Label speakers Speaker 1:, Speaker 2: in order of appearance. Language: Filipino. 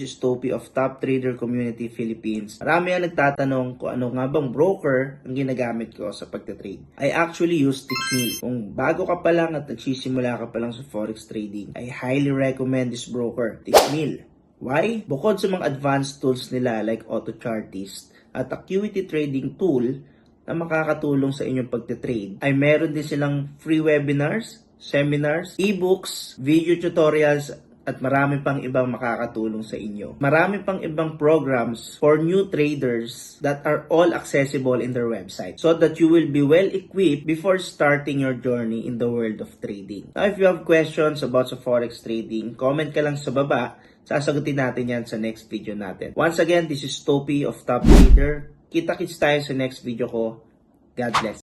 Speaker 1: is Topi of Top Trader Community Philippines. Marami ang nagtatanong kung ano nga bang broker ang ginagamit ko sa pagtatrade. I actually use Tickmill. Kung bago ka pa lang at nagsisimula ka pa lang sa forex trading, I highly recommend this broker, Tickmill. Why? Bukod sa mga advanced tools nila like AutoChartist at Acuity Trading Tool na makakatulong sa inyong pagtatrade, ay meron din silang free webinars, seminars, ebooks, video tutorials, at marami pang ibang makakatulong sa inyo. Marami pang ibang programs for new traders that are all accessible in their website so that you will be well equipped before starting your journey in the world of trading. Now, if you have questions about sa forex trading, comment ka lang sa baba. Sasagutin natin yan sa next video natin. Once again, this is Topi of Top Trader. Kita-kits tayo sa next video ko. God bless.